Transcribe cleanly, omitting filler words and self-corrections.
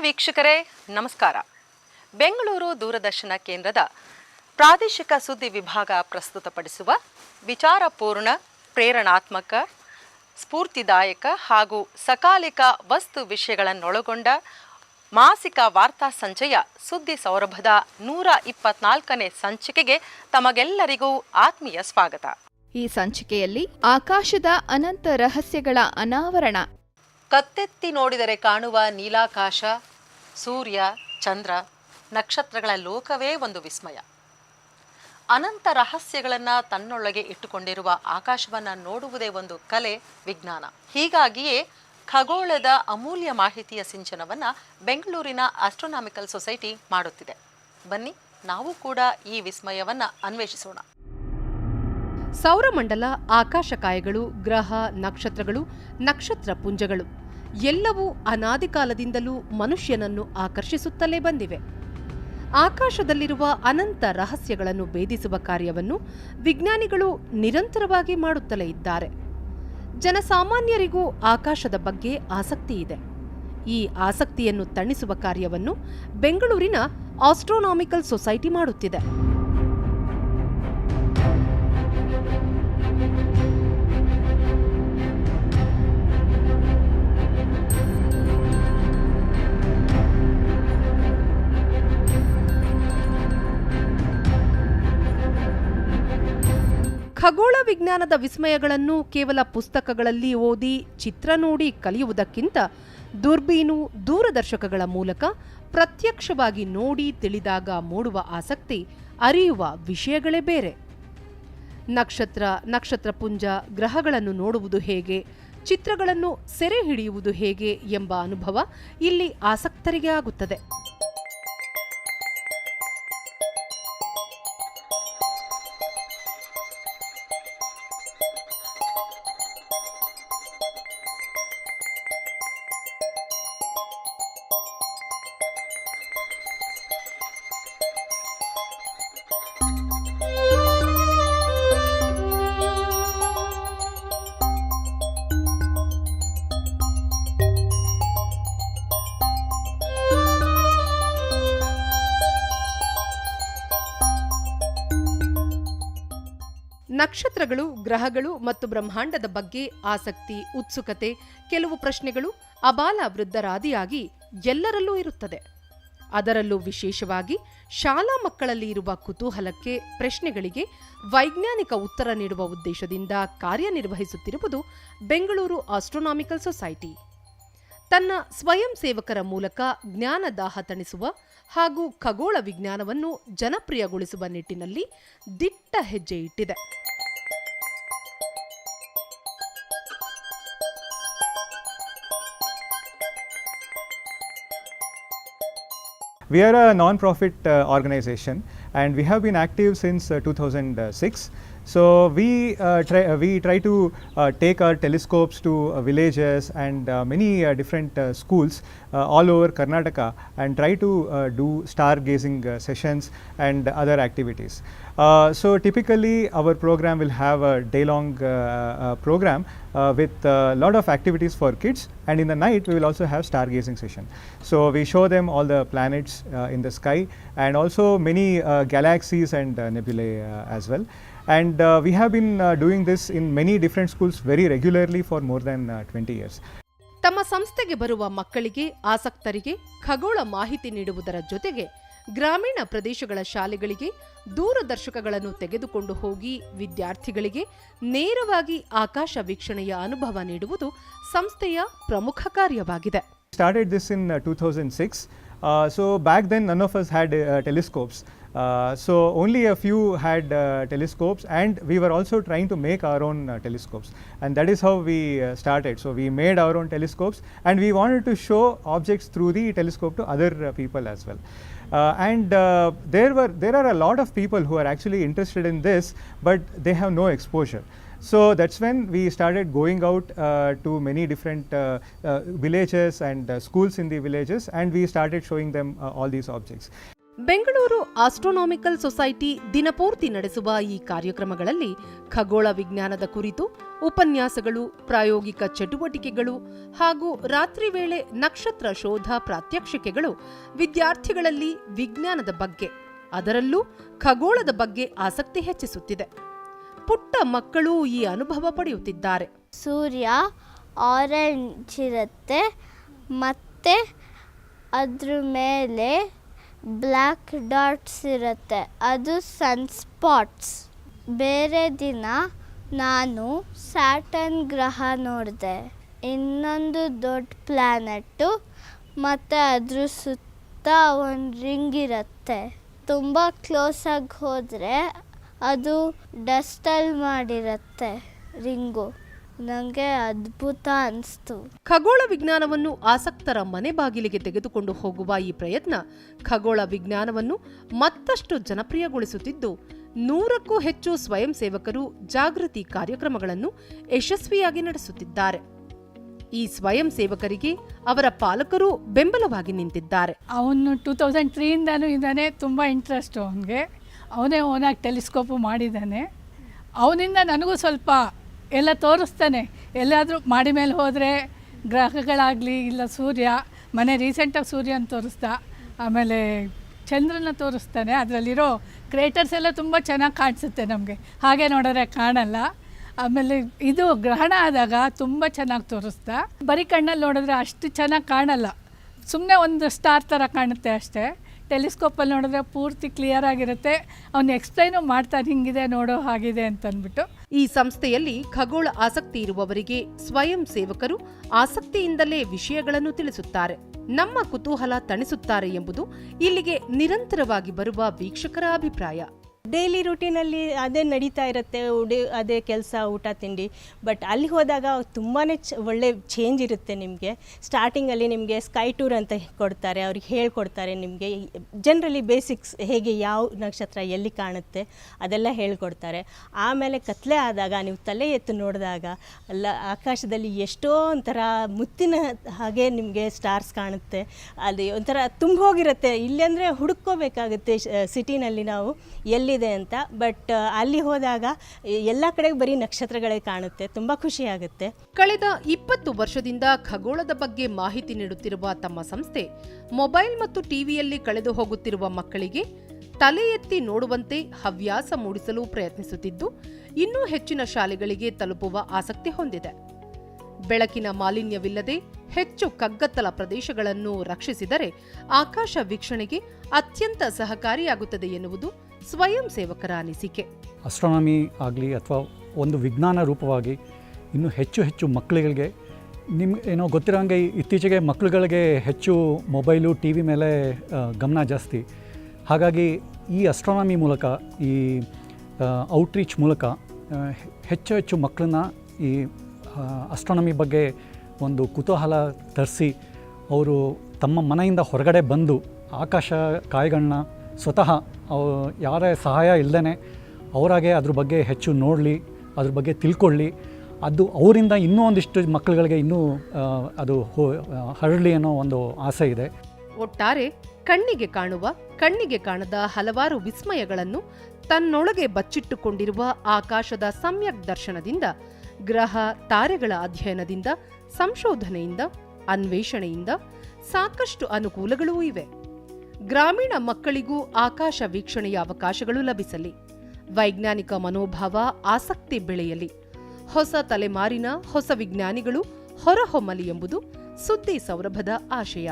ವೀಕ್ಷಕರೇ ನಮಸ್ಕಾರ. ಬೆಂಗಳೂರು ದೂರದರ್ಶನ ಕೇಂದ್ರದ ಪ್ರಾದೇಶಿಕ ಸುದ್ದಿ ವಿಭಾಗ ಪ್ರಸ್ತುತಪಡಿಸುವ ವಿಚಾರಪೂರ್ಣ, ಪ್ರೇರಣಾತ್ಮಕ, ಸ್ಫೂರ್ತಿದಾಯಕ ಹಾಗೂ ಸಕಾಲಿಕ ವಸ್ತು ವಿಷಯಗಳನ್ನೊಳಗೊಂಡ ಮಾಸಿಕ ವಾರ್ತಾ ಸಂಚಯ ಸುದ್ದಿ ಸೌರಭದ 124ನೇ ಸಂಚಿಕೆಗೆ ತಮಗೆಲ್ಲರಿಗೂ ಆತ್ಮೀಯ ಸ್ವಾಗತ. ಈ ಸಂಚಿಕೆಯಲ್ಲಿ ಆಕಾಶದ ಅನಂತ ರಹಸ್ಯಗಳ ಅನಾವರಣ. ಕತ್ತೆತ್ತಿ ನೋಡಿದರೆ ಕಾಣುವ ನೀಲಾಕಾಶ, ಸೂರ್ಯ, ಚಂದ್ರ, ನಕ್ಷತ್ರಗಳ ಲೋಕವೇ ಒಂದು ವಿಸ್ಮಯ. ಅನಂತ ರಹಸ್ಯಗಳನ್ನು ತನ್ನೊಳಗೆ ಇಟ್ಟುಕೊಂಡಿರುವ ಆಕಾಶವನ್ನು ನೋಡುವುದೇ ಒಂದು ಕಲೆ, ವಿಜ್ಞಾನ. ಹೀಗಾಗಿಯೇ ಖಗೋಳದ ಅಮೂಲ್ಯ ಮಾಹಿತಿಯ ಸಿಂಚನವನ್ನು ಬೆಂಗಳೂರಿನ ಆಸ್ಟ್ರೋನಾಮಿಕಲ್ ಸೊಸೈಟಿ ಮಾಡುತ್ತಿದೆ. ಬನ್ನಿ ನಾವು ಕೂಡ ಈ ವಿಸ್ಮಯವನ್ನು ಅನ್ವೇಷಿಸೋಣ. ಸೌರಮಂಡಲ, ಆಕಾಶಕಾಯಗಳು, ಗ್ರಹ, ನಕ್ಷತ್ರಗಳು, ನಕ್ಷತ್ರ ಪುಂಜಗಳು ಎಲ್ಲವೂ ಅನಾದಿ ಕಾಲದಿಂದಲೂ ಮನುಷ್ಯನನ್ನು ಆಕರ್ಷಿಸುತ್ತಲೇ ಬಂದಿವೆ. ಆಕಾಶದಲ್ಲಿರುವ ಅನಂತ ರಹಸ್ಯಗಳನ್ನು ಭೇದಿಸುವ ಕಾರ್ಯವನ್ನು ವಿಜ್ಞಾನಿಗಳು ನಿರಂತರವಾಗಿ ಮಾಡುತ್ತಲೇ ಇದ್ದಾರೆ. ಜನಸಾಮಾನ್ಯರಿಗೂ ಆಕಾಶದ ಬಗ್ಗೆ ಆಸಕ್ತಿ ಇದೆ. ಈ ಆಸಕ್ತಿಯನ್ನು ತಣಿಸುವ ಕಾರ್ಯವನ್ನು ಬೆಂಗಳೂರಿನ ಆಸ್ಟ್ರೋನಾಮಿಕಲ್ ಸೊಸೈಟಿ ಮಾಡುತ್ತಿದೆ. ಖಗೋಳ ವಿಜ್ಞಾನದ ವಿಸ್ಮಯಗಳನ್ನು ಕೇವಲ ಪುಸ್ತಕಗಳಲ್ಲಿ ಓದಿ, ಚಿತ್ರ ನೋಡಿ ಕಲಿಯುವುದಕ್ಕಿಂತ ದೂರಬೀನು, ದೂರದರ್ಶಕಗಳ ಮೂಲಕ ಪ್ರತ್ಯಕ್ಷವಾಗಿ ನೋಡಿ ತಿಳಿದಾಗ ಮೂಡುವ ಆಸಕ್ತಿ, ಅರಿಯುವ ವಿಷಯಗಳೇ ಬೇರೆ. ನಕ್ಷತ್ರ, ನಕ್ಷತ್ರಪುಂಜ, ಗ್ರಹಗಳನ್ನು ನೋಡುವುದು ಹೇಗೆ, ಚಿತ್ರಗಳನ್ನು ಸೆರೆ ಹಿಡಿಯುವುದು ಹೇಗೆ ಎಂಬ ಅನುಭವ ಇಲ್ಲಿ ಆಸಕ್ತರಿಗೆ ಆಗುತ್ತದೆ. ನಕ್ಷತ್ರಗಳು, ಗ್ರಹಗಳು ಮತ್ತು ಬ್ರಹ್ಮಾಂಡದ ಬಗ್ಗೆ ಆಸಕ್ತಿ, ಉತ್ಸುಕತೆ, ಕೆಲವು ಪ್ರಶ್ನೆಗಳು ಅಬಾಲ ವೃದ್ಧರಾದಿಯಾಗಿ ಎಲ್ಲರಲ್ಲೂ ಇರುತ್ತದೆ. ಅದರಲ್ಲೂ ವಿಶೇಷವಾಗಿ ಶಾಲಾ ಮಕ್ಕಳಲ್ಲಿ ಇರುವ ಕುತೂಹಲಕ್ಕೆ, ಪ್ರಶ್ನೆಗಳಿಗೆ ವೈಜ್ಞಾನಿಕ ಉತ್ತರ ನೀಡುವ ಉದ್ದೇಶದಿಂದ ಕಾರ್ಯನಿರ್ವಹಿಸುತ್ತಿರುವುದು ಬೆಂಗಳೂರು ಆಸ್ಟ್ರೋನಾಮಿಕಲ್ ಸೊಸೈಟಿ. ತನ್ನ ಸ್ವಯಂ ಸೇವಕರ ಮೂಲಕ ಜ್ಞಾನದಾಹ ತಣಿಸುವ ಹಾಗೂ ಖಗೋಳ ವಿಜ್ಞಾನವನ್ನು ಜನಪ್ರಿಯಗೊಳಿಸುವ ನಿಟ್ಟಿನಲ್ಲಿ ದಿಟ್ಟ ಹೆಜ್ಜೆ ಇಟ್ಟಿದೆ. We are a non-profit organization and we have been active since 2006. So we try to take our telescopes to villages and many different schools all over Karnataka and try to do stargazing sessions and other activities. So typically our program will have a day-long program with a lot of activities for kids, and in the night we will also have stargazing session. So we show them all the planets in the sky and also many galaxies and nebulae as well. And we have been doing this in many different schools very regularly for more than 20 years. ತಮ್ಮ ಸಂಸ್ಥೆಗೆ ಬರುವ ಮಕ್ಕಳಿಗೆ, ಆಸಕ್ತರಿಗೆ ಖಗೋಳ ಮಾಹಿತಿ ನೀಡುವುದರ ಜೊತೆಗೆ ಗ್ರಾಮೀಣ ಪ್ರದೇಶಗಳ ಶಾಲೆಗಳಿಗೆ ದೂರದರ್ಶಕಗಳನ್ನು ತೆಗೆದುಕೊಂಡು ಹೋಗಿ ವಿದ್ಯಾರ್ಥಿಗಳಿಗೆ ನೇರವಾಗಿ ಆಕಾಶ ವೀಕ್ಷಣೆಯ ಅನುಭವ ನೀಡುವುದು ಸಂಸ್ಥೆಯ ಪ್ರಮುಖ ಕಾರ್ಯವಾಗಿದೆ. Started this in 2006. So back then none of us had telescopes. So only a few had telescopes, and we were also trying to make our own telescopes, and that is how we started. So we made our own telescopes and we wanted to show objects through the telescope to other people as well. There are a lot of people who are actually interested in this, but they have no exposure. So that's when we started going out to many different villages and schools in the villages, and we started showing them all these objects. Bengaluru astronomical society ದಿನಪೂರ್ತಿ ನಡೆಸುವ ಈ ಕಾರ್ಯಕ್ರಮಗಳಲ್ಲಿ ಖಗೋಳ ವಿಜ್ಞಾನದ ಕುರಿತು ಉಪನ್ಯಾಸಗಳು, ಪ್ರಾಯೋಗಿಕ ಚಟುವಟಿಕೆಗಳು ಹಾಗೂ ರಾತ್ರಿ ವೇಳೆ ನಕ್ಷತ್ರ ಶೋಧ ಪ್ರಾತ್ಯಕ್ಷಿಕೆಗಳು ವಿದ್ಯಾರ್ಥಿಗಳಲ್ಲಿ ವಿಜ್ಞಾನದ ಬಗ್ಗೆ, ಅದರಲ್ಲೂ ಖಗೋಳದ ಬಗ್ಗೆ ಆಸಕ್ತಿ ಹೆಚ್ಚಿಸುತ್ತಿದೆ. ಪುಟ್ಟ ಮಕ್ಕಳು ಈ ಅನುಭವ ಪಡೆಯುತ್ತಿದ್ದಾರೆ. ಸೂರ್ಯ ಆರೆಂಜ್ ಇರುತ್ತೆ ಮತ್ತು ಅದ್ರ ಮೇಲೆ ಬ್ಲ್ಯಾಕ್ ಡಾಟ್ಸ್ ಇರುತ್ತೆ, ಅದು ಸನ್ಸ್ಪಾಟ್ಸ್. ಬೇರೆ ದಿನ ನಾನು ಸ್ಯಾಟರ್ನ್ ಗ್ರಹ ನೋಡಿದೆ, ಇನ್ನೊಂದು ದೊಡ್ಡ ಪ್ಲ್ಯಾನೆಟ್ಟು ಮತ್ತು ಅದ್ರ ಸುತ್ತ ಒಂದು ರಿಂಗ್ ಇರುತ್ತೆ. ತುಂಬ ಕ್ಲೋಸಾಗಿ ಹೋದರೆ ಅದು ಡಸ್ಟಲ್ಲಿ ಮಾಡಿರುತ್ತೆ ರಿಂಗು. ನನಗೆ ಅದ್ಭುತ ಅನಿಸ್ತು. ಖಗೋಳ ವಿಜ್ಞಾನವನ್ನು ಆಸಕ್ತರ ಮನೆ ಬಾಗಿಲಿಗೆ ತೆಗೆದುಕೊಂಡು ಹೋಗುವ ಈ ಪ್ರಯತ್ನ ಖಗೋಳ ವಿಜ್ಞಾನವನ್ನು ಮತ್ತಷ್ಟು ಜನಪ್ರಿಯಗೊಳಿಸುತ್ತಿದ್ದು, 100ಕ್ಕೂ ಹೆಚ್ಚು ಸ್ವಯಂ ಸೇವಕರು ಜಾಗೃತಿ ಕಾರ್ಯಕ್ರಮಗಳನ್ನು ಯಶಸ್ವಿಯಾಗಿ ನಡೆಸುತ್ತಿದ್ದಾರೆ. ಈ ಸ್ವಯಂ ಸೇವಕರಿಗೆ ಅವರ ಪಾಲಕರು ಬೆಂಬಲವಾಗಿ ನಿಂತಿದ್ದಾರೆ. ಅವನು 2003ಇಂದನೂ ಇದ್ದಾನೆ, ತುಂಬ ಇಂಟ್ರೆಸ್ಟು ಅವನಿಗೆ. ಅವನೇ ಓನಾಗಿ ಟೆಲಿಸ್ಕೋಪು ಮಾಡಿದ್ದಾನೆ. ಅವನಿಂದ ನನಗೂ ಸ್ವಲ್ಪ ಎಲ್ಲ ತೋರಿಸ್ತಾನೆ. ಎಲ್ಲಾದರೂ ಮಾಡಿ ಮೇಲೆ ಹೋದರೆ ಗ್ರಹಗಳಾಗಲಿ, ಇಲ್ಲ ಸೂರ್ಯ, ಮನೆ ರೀಸೆಂಟಾಗಿ ಸೂರ್ಯನ ತೋರಿಸ್ದ, ಆಮೇಲೆ ಚಂದ್ರನ ತೋರಿಸ್ತಾನೆ. ಅದರಲ್ಲಿರೋ ಕ್ರೇಟರ್ಸ್ ಎಲ್ಲ ತುಂಬ ಚೆನ್ನಾಗಿ ಕಾಣಿಸುತ್ತೆ ನಮಗೆ, ಹಾಗೆ ನೋಡಿದ್ರೆ ಕಾಣಲ್ಲ. ಆಮೇಲೆ ಇದು ಗ್ರಹಣ ಆದಾಗ ತುಂಬ ಚೆನ್ನಾಗಿ ತೋರಿಸ್ತಾ. ಬರೀ ಕಣ್ಣಲ್ಲಿ ನೋಡಿದ್ರೆ ಅಷ್ಟು ಚೆನ್ನಾಗಿ ಕಾಣಲ್ಲ, ಸುಮ್ಮನೆ ಒಂದು ಸ್ಟಾರ್ ಥರ ಕಾಣುತ್ತೆ ಅಷ್ಟೇ. ಟೆಲಿಸ್ಕೋಪಲ್ಲಿ ನೋಡಿದ್ರೆ ಪೂರ್ತಿ ಕ್ಲಿಯರ್ ಆಗಿರುತ್ತೆ. ಅವನು ಎಕ್ಸ್ಪ್ಲೈನು ಮಾಡ್ತಾನೆ, ಹಿಂಗಿದೆ ನೋಡೋ ಹಾಗಿದೆ ಅಂತಂದ್ಬಿಟ್ಟು. ಈ ಸಂಸ್ಥೆಯಲ್ಲಿ ಖಗೋಳ ಆಸಕ್ತಿ ಇರುವವರಿಗೆ ಸ್ವಯಂ ಸೇವಕರು ಆಸಕ್ತಿಯಿಂದಲೇ ವಿಷಯಗಳನ್ನು ತಿಳಿಸುತ್ತಾರೆ, ನಮ್ಮ ಕುತೂಹಲ ತಣಿಸುತ್ತಾರೆ ಎಂಬುದು ಇಲ್ಲಿಗೆ ನಿರಂತರವಾಗಿ ಬರುವ ವೀಕ್ಷಕರ ಅಭಿಪ್ರಾಯ. ಡೈಲಿ ರೂಟೀನಲ್ಲಿ ಅದೇ ನಡೀತಾ ಇರುತ್ತೆ, ಅದೇ ಕೆಲಸ, ಊಟ ತಿಂಡಿ. ಬಟ್ ಅಲ್ಲಿ ಹೋದಾಗ ತುಂಬಾ ಒಳ್ಳೆ ಚೇಂಜ್ ಇರುತ್ತೆ ನಿಮಗೆ. ಸ್ಟಾರ್ಟಿಂಗಲ್ಲಿ ನಿಮಗೆ ಸ್ಕೈ ಟೂರ್ ಅಂತ ಕೊಡ್ತಾರೆ, ಅವ್ರಿಗೆ ಹೇಳ್ಕೊಡ್ತಾರೆ ನಿಮಗೆ ಜನರಲಿ ಬೇಸಿಕ್ಸ್, ಹೇಗೆ ಯಾವ ನಕ್ಷತ್ರ ಎಲ್ಲಿ ಕಾಣುತ್ತೆ ಅದೆಲ್ಲ ಹೇಳ್ಕೊಡ್ತಾರೆ. ಆಮೇಲೆ ಕತ್ಲೆ ಆದಾಗ ನೀವು ತಲೆ ಎತ್ತು ನೋಡಿದಾಗ ಅಲ್ಲ ಆಕಾಶದಲ್ಲಿ ಎಷ್ಟೋ ಒಂಥರ ಮುತ್ತಿನ ಹಾಗೆ ನಿಮಗೆ ಸ್ಟಾರ್ಸ್ ಕಾಣುತ್ತೆ. ಅದು ಒಂಥರ ತುಂಬ ಹೋಗಿರುತ್ತೆ. ಇಲ್ಲಾಂದರೆ ಹುಡುಕೋಬೇಕಾಗುತ್ತೆ ಸಿಟಿನಲ್ಲಿ ನಾವು ಎಲ್ಲಿ ಅಂತ. ಬಟ್ ಅಲ್ಲಿ ಹೋದಾಗ ಎಲ್ಲ ಕಡೆ ಬರೀ ನಕ್ಷತ್ರಗಳೇ ಕಾಣುತ್ತೆ, ತುಂಬಾ ಖುಷಿ ಆಗುತ್ತೆ. ಕಳೆದ 20 ವರ್ಷದಿಂದ ಖಗೋಳದ ಬಗ್ಗೆ ಮಾಹಿತಿ ನೀಡುತ್ತಿರುವ ತಮ್ಮ ಸಂಸ್ಥೆ ಮೊಬೈಲ್ ಮತ್ತು ಟಿವಿಯಲ್ಲಿ ಕಳೆದು ಹೋಗುತ್ತಿರುವ ಮಕ್ಕಳಿಗೆ ತಲೆ ಎತ್ತಿ ನೋಡುವಂತೆ ಹವ್ಯಾಸ ಮೂಡಿಸಲು ಪ್ರಯತ್ನಿಸುತ್ತಿದ್ದು, ಇನ್ನೂ ಹೆಚ್ಚಿನ ಶಾಲೆಗಳಿಗೆ ತಲುಪುವ ಆಸಕ್ತಿ ಹೊಂದಿದೆ. ಬೆಳಕಿನ ಮಾಲಿನ್ಯವಿಲ್ಲದೆ ಹೆಚ್ಚು ಕಗ್ಗತ್ತಲ ಪ್ರದೇಶಗಳನ್ನು ರಕ್ಷಿಸಿದರೆ ಆಕಾಶ ವೀಕ್ಷಣೆಗೆ ಅತ್ಯಂತ ಸಹಕಾರಿಯಾಗುತ್ತದೆ ಎನ್ನುವುದು ಸ್ವಯಂ ಸೇವಕರ ಅನಿಸಿಕೆ. ಅಸ್ಟ್ರಾನಮಿ ಆಗಲಿ ಅಥವಾ ಒಂದು ವಿಜ್ಞಾನ ರೂಪವಾಗಿ ಇನ್ನೂ ಹೆಚ್ಚು ಮಕ್ಕಳುಗಳಿಗೆ, ಏನೋ ಗೊತ್ತಿರೋಂಗೆ ಇತ್ತೀಚೆಗೆ ಮಕ್ಕಳುಗಳಿಗೆ ಹೆಚ್ಚು ಮೊಬೈಲು, ಟಿ ವಿ ಮೇಲೆ ಗಮನ ಜಾಸ್ತಿ. ಹಾಗಾಗಿ ಈ ಅಸ್ಟ್ರಾನಮಿ ಮೂಲಕ, ಈ ಔಟ್ರೀಚ್ ಮೂಲಕ ಹೆಚ್ಚು ಮಕ್ಕಳನ್ನ ಈ ಅಸ್ಟ್ರಾನಮಿ ಬಗ್ಗೆ ಒಂದು ಕುತೂಹಲ ತರಿಸಿ ಅವರು ತಮ್ಮ ಮನೆಯಿಂದ ಹೊರಗಡೆ ಬಂದು ಆಕಾಶ ಕಾಯಗಳನ್ನ ಸ್ವತಃ ಯಾರೇ ಸಹಾಯ ಇಲ್ಲದೇ ಅವರಾಗೆ ಅದ್ರ ಬಗ್ಗೆ ಹೆಚ್ಚು ನೋಡಲಿ, ಅದ್ರ ಬಗ್ಗೆ ತಿಳ್ಕೊಳ್ಳಿ, ಅದು ಅವರಿಂದ ಇನ್ನೂ ಒಂದಿಷ್ಟು ಮಕ್ಕಳುಗಳಿಗೆ ಇನ್ನೂ ಅದು ಹರಡಲಿ ಅನ್ನೋ ಒಂದು ಆಸೆ ಇದೆ. ಒಟ್ಟಾರೆ ಕಣ್ಣಿಗೆ ಕಾಣುವ, ಕಣ್ಣಿಗೆ ಕಾಣದ ಹಲವಾರು ವಿಸ್ಮಯಗಳನ್ನು ತನ್ನೊಳಗೆ ಬಚ್ಚಿಟ್ಟುಕೊಂಡಿರುವ ಆಕಾಶದ ಸಮ್ಯಕ್ ದರ್ಶನದಿಂದ, ಗ್ರಹ ತಾರೆಗಳ ಅಧ್ಯಯನದಿಂದ, ಸಂಶೋಧನೆಯಿಂದ, ಅನ್ವೇಷಣೆಯಿಂದ ಸಾಕಷ್ಟು ಅನುಕೂಲಗಳೂ ಇವೆ. ಗ್ರಾಮೀಣ ಮಕ್ಕಳಿಗೂ ಆಕಾಶ ವೀಕ್ಷಣೆಯ ಅವಕಾಶಗಳು ಲಭಿಸಲಿ, ವೈಜ್ಞಾನಿಕ ಮನೋಭಾವ, ಆಸಕ್ತಿ ಬೆಳೆಯಲಿ, ಹೊಸ ತಲೆಮಾರಿನ ಹೊಸ ವಿಜ್ಞಾನಿಗಳು ಹೊರಹೊಮ್ಮಲಿ ಎಂಬುದು ಸುದ್ದಿ ಸೌರಭದ ಆಶಯ.